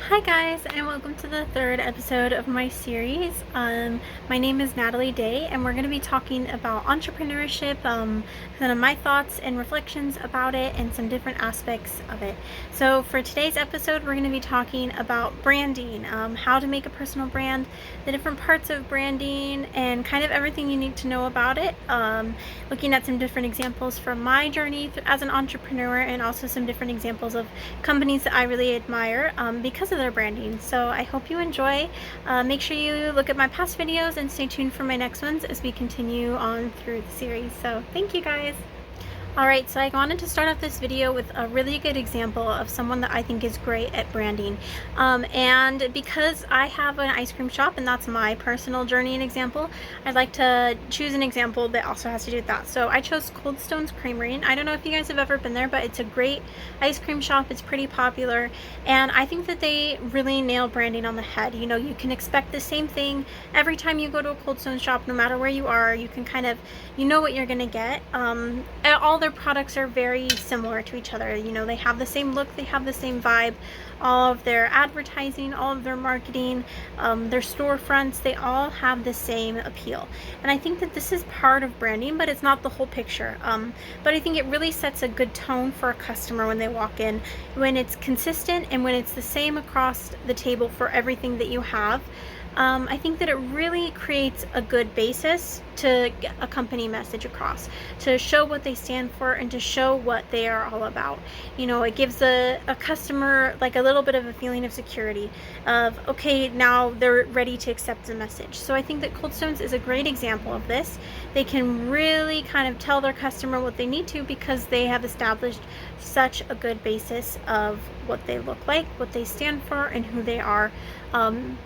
Hi guys, and welcome to the third episode of my series. My name is Natalie Day, and we're going to be talking about entrepreneurship, kind of my thoughts and reflections about it, and some different aspects of it. So for today's episode, we're going to be talking about branding, how to make a personal brand, the different parts of branding, and kind of everything you need to know about it. Looking at some different examples from my journey as an entrepreneur, and also some different examples of companies that I really admire because of their branding. So I hope you enjoy. Make sure you look at my past videos and stay tuned for my next ones as we continue on through the series. So thank you guys. Alright, so I wanted to start off this video with a really good example of someone that I think is great at branding. And because I have an ice cream shop and that's my personal journey and example, I'd like to choose an example that also has to do with that. So I chose Cold Stone's Creamery, and I don't know if you guys have ever been there, but it's a great ice cream shop. It's pretty popular, and I think that they really nail branding on the head. You know, you can expect the same thing every time you go to a Cold Stone shop, no matter where you are. You can kind of, you know what you're gonna get. All their products are very similar to each other. You know, they have the same look, they have the same vibe. All of their advertising, all of their marketing, their storefronts, they all have the same appeal. And I think that this is part of branding, but it's not the whole picture. But I think it really sets a good tone for a customer when they walk in, when it's consistent and when it's the same across the table for everything that you have. I think that it really creates a good basis to get a company message across, to show what they stand for and to show what they are all about. You know, it gives a customer like a little bit of a feeling of security of, okay, now they're ready to accept the message. So I think that Cold Stones is a great example of this. They can really kind of tell their customer what they need to because they have established such a good basis of what they look like, what they stand for, and who they are,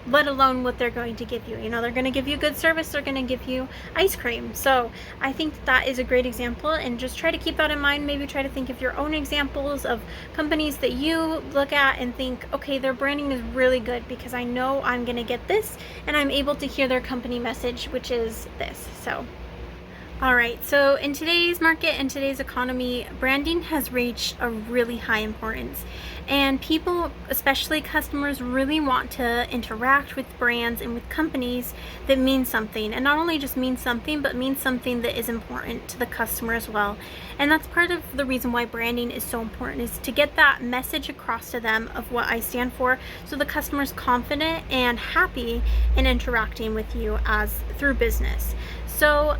let alone what they're going to give you. You know, they're going to give you good service, they're going to give you ice cream. So I think that is a great example, and just try to keep that in mind. Maybe try to think of your own examples of companies that you look at and think, okay, their branding is really good because I know I'm going to get this and I'm able to hear their company message, which is this. So alright, so in today's market and today's economy, branding has reached a really high importance. And people, especially customers, really want to interact with brands and with companies that mean something. And not only just mean something, but mean something that is important to the customer as well. And that's part of the reason why branding is so important, is to get that message across to them of what I stand for, so the customer's confident and happy in interacting with you as through business. So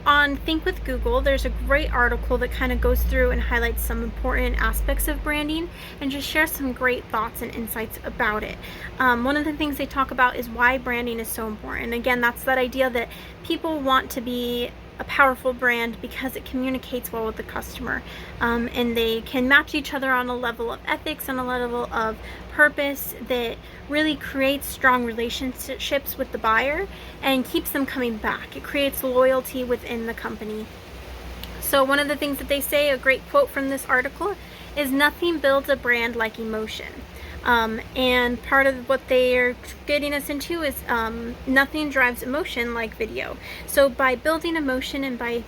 on Think with Google, there's a great article that kind of goes through and highlights some important aspects of branding and just shares some great thoughts and insights about it. One of the things they talk about is why branding is so important. Again, that's that idea that people want to be a powerful brand because it communicates well with the customer, and they can match each other on a level of ethics and a level of purpose that really creates strong relationships with the buyer and keeps them coming back. It creates loyalty within the company. So one of the things that they say, a great quote from this article, is nothing builds a brand like emotion. And part of what they're getting us into is nothing drives emotion like video. So by building emotion and by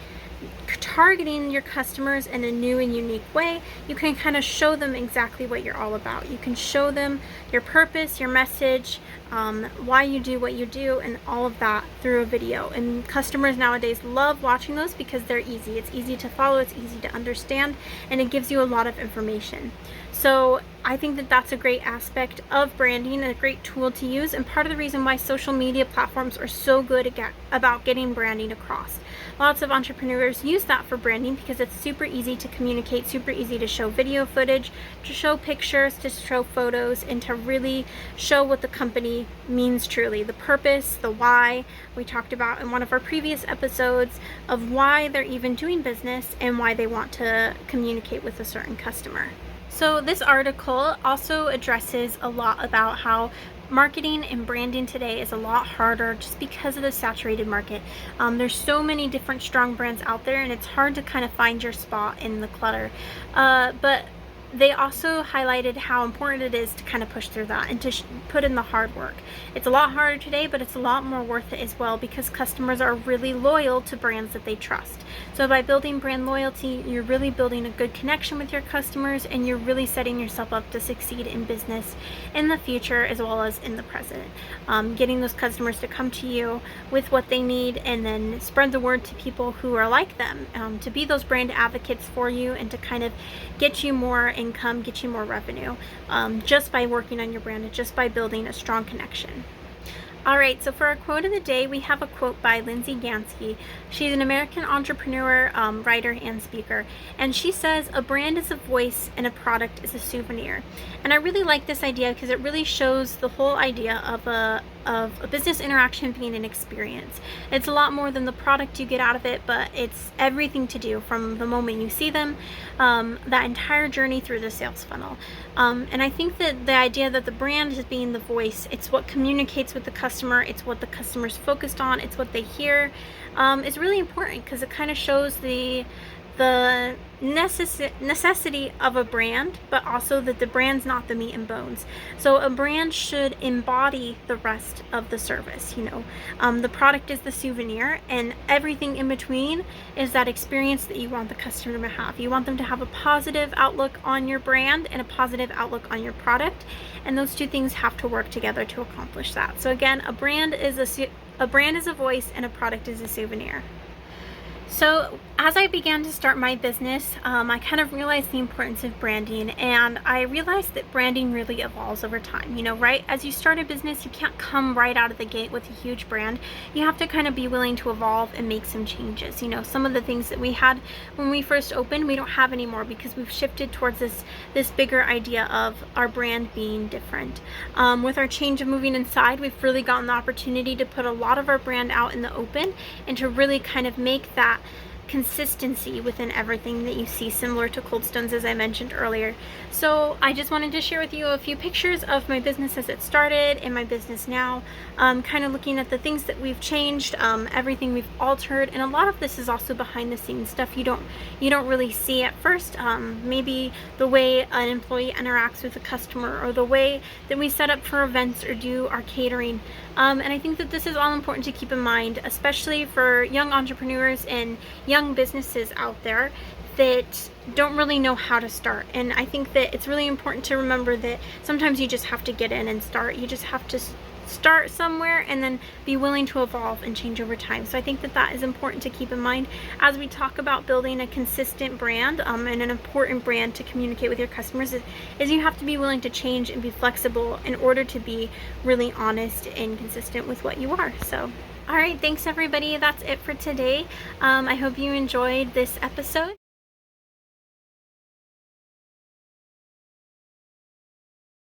targeting your customers in a new and unique way, you can kind of show them exactly what you're all about. You can show them your purpose, your message, why you do what you do, and all of that through a video. And customers nowadays love watching those because they're easy. It's easy to follow, it's easy to understand, and it gives you a lot of information. So I think that that's a great aspect of branding, a great tool to use, and part of the reason why social media platforms are so good about getting branding across. Lots of entrepreneurs use that for branding because it's super easy to communicate, super easy to show video footage, to show pictures, to show photos, and to really show what the company means truly. The purpose, the why, we talked about in one of our previous episodes of why they're even doing business and why they want to communicate with a certain customer. So this article also addresses a lot about how marketing and branding today is a lot harder just because of the saturated market. There's so many different strong brands out there, and it's hard to kind of find your spot in the clutter. But they also highlighted how important it is to kind of push through that and to put in the hard work. It's a lot harder today, but it's a lot more worth it as well, because customers are really loyal to brands that they trust. So by building brand loyalty, you're really building a good connection with your customers, and you're really setting yourself up to succeed in business in the future as well as in the present. Getting those customers to come to you with what they need, and then spread the word to people who are like them, to be those brand advocates for you, and to kind of get you more income, get you more revenue, just by working on your brand and just by building a strong connection. All right, so for our quote of the day, we have a quote by Lindsay Gansky. She's an American entrepreneur, writer, and speaker. And she says, "A brand is a voice and a product is a souvenir." And I really like this idea because it really shows the whole idea of a business interaction being an experience. It's a lot more than the product you get out of it, but it's everything to do from the moment you see them, that entire journey through the sales funnel. And I think that the idea that the brand is being the voice, it's what communicates with the customer, it's what the customer's focused on, it's what they hear, is really important, because it kind of shows the necessity of a brand, but also that the brand's not the meat and bones. So a brand should embody the rest of the service. The product is the souvenir, and everything in between is that experience that you want the customer to have. You want them to have a positive outlook on your brand and a positive outlook on your product, and those two things have to work together to accomplish that. So again, a brand is a voice, and a product is a souvenir. So as I began to start my business, I kind of realized the importance of branding, and I realized that branding really evolves over time. Right as you start a business, you can't come right out of the gate with a huge brand. You have to kind of be willing to evolve and make some changes. Some of the things that we had when we first opened, we don't have anymore, because we've shifted towards this bigger idea of our brand being different. With our change of moving inside, we've really gotten the opportunity to put a lot of our brand out in the open, and to really kind of make that consistency within everything that you see, similar to Cold Stones, as I mentioned earlier. So I just wanted to share with you a few pictures of my business as it started and my business now, kind of looking at the things that we've changed, everything we've altered, and a lot of this is also behind the scenes stuff you don't really see at first. Maybe the way an employee interacts with a customer, or the way that we set up for events or do our catering. And I think that this is all important to keep in mind, especially for young entrepreneurs and young businesses out there that don't really know how to start. And I think that it's really important to remember that sometimes you just have to get in and start. You just have to start somewhere and then be willing to evolve and change over time. So I think that is important to keep in mind as we talk about building a consistent brand, and an important brand to communicate with your customers, is you have to be willing to change and be flexible in order to be really honest and consistent with what you are. So all right, thanks everybody. That's it for today. I hope you enjoyed this episode.